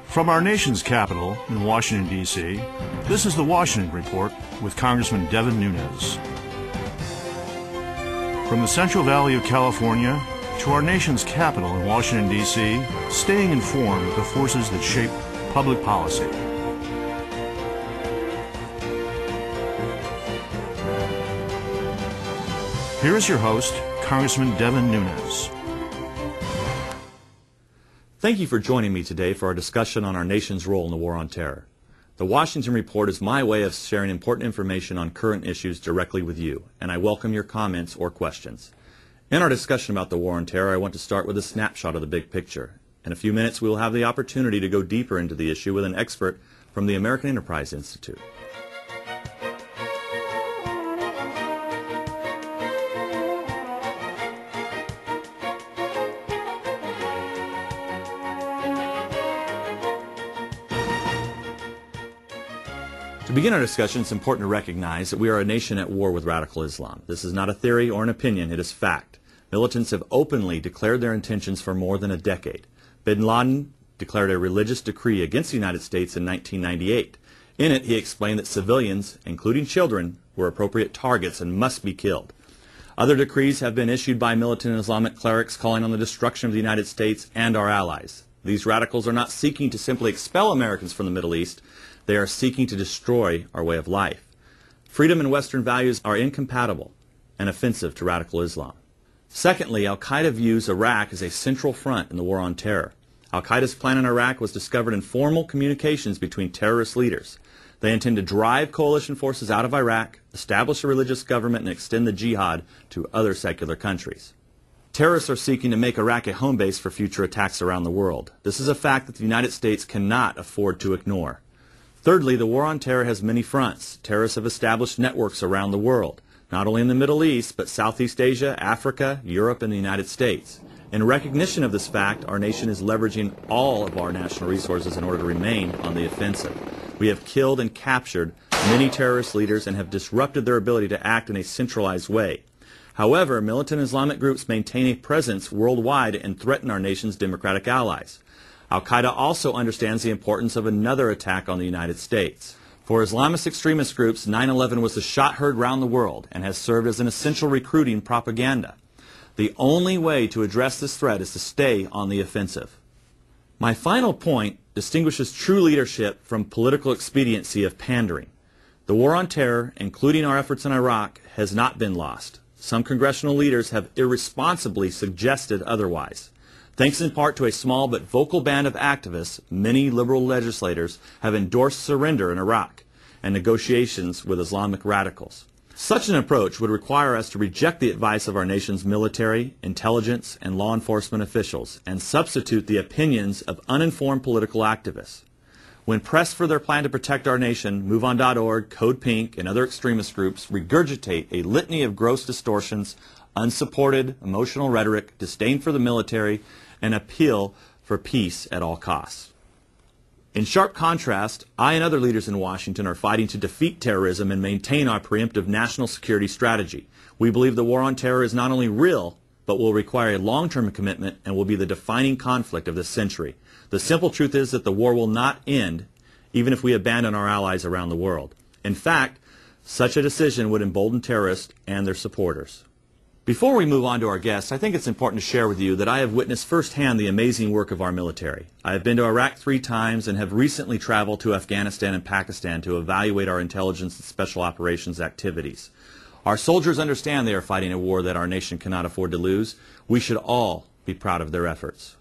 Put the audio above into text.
From our nation's capital in Washington, D.C., this is the Washington Report with Congressman Devin Nunes. From the Central Valley of California to our nation's capital in Washington, D.C., staying informed with the forces that shape public policy. Here is your host, Congressman Devin Nunes. Thank you for joining me today for our discussion on our nation's role in the war on terror. The Washington Report is my way of sharing important information on current issues directly with you, and I welcome your comments or questions. In our discussion about the war on terror, I want to start with a snapshot of the big picture. In a few minutes, we will have the opportunity to go deeper into the issue with an expert from the American Enterprise Institute. To begin our discussion, it's important to recognize that we are a nation at war with radical Islam. This is not a theory or an opinion, it is fact. Militants have openly declared their intentions for more than a decade. Bin Laden declared a religious decree against the United States in 1998. In it, he explained that civilians, including children, were appropriate targets and must be killed. Other decrees have been issued by militant Islamic clerics calling on the destruction of the United States and our allies. These radicals are not seeking to simply expel Americans from the Middle East. They are seeking to destroy our way of life. Freedom and Western values are incompatible and offensive to radical Islam. Secondly, Al-Qaeda views Iraq as a central front in the war on terror. Al-Qaeda's plan in Iraq was discovered in formal communications between terrorist leaders. They intend to drive coalition forces out of Iraq, establish a religious government, and extend the jihad to other secular countries. Terrorists are seeking to make Iraq a home base for future attacks around the world. This is a fact that the United States cannot afford to ignore. Thirdly, the war on terror has many fronts. Terrorists have established networks around the world, not only in the Middle East, but Southeast Asia, Africa, Europe, and the United States. In recognition of this fact, our nation is leveraging all of our national resources in order to remain on the offensive. We have killed and captured many terrorist leaders and have disrupted their ability to act in a centralized way. However, militant Islamic groups maintain a presence worldwide and threaten our nation's democratic allies. Al-Qaeda also understands the importance of another attack on the United States. For Islamist extremist groups, 9/11 was the shot heard round the world and has served as an essential recruiting propaganda. The only way to address this threat is to stay on the offensive. My final point distinguishes true leadership from political expediency of pandering. The war on terror, including our efforts in Iraq, has not been lost. Some congressional leaders have irresponsibly suggested otherwise. Thanks in part to a small but vocal band of activists, many liberal legislators have endorsed surrender in Iraq and negotiations with Islamic radicals. Such an approach would require us to reject the advice of our nation's military, intelligence, and law enforcement officials and substitute the opinions of uninformed political activists. When pressed for their plan to protect our nation, MoveOn.org, Code Pink, and other extremist groups regurgitate a litany of gross distortions, unsupported emotional rhetoric, disdain for the military, and appeal for peace at all costs. In sharp contrast, I and other leaders in Washington are fighting to defeat terrorism and maintain our preemptive national security strategy. We believe the war on terror is not only real, but will require a long-term commitment and will be the defining conflict of this century. The simple truth is that the war will not end even if we abandon our allies around the world. In fact, such a decision would embolden terrorists and their supporters. Before we move on to our guests, I think it's important to share with you that I have witnessed firsthand the amazing work of our military. I have been to Iraq 3 times and have recently traveled to Afghanistan and Pakistan to evaluate our intelligence and special operations activities. Our soldiers understand they are fighting a war that our nation cannot afford to lose. We should all be proud of their efforts.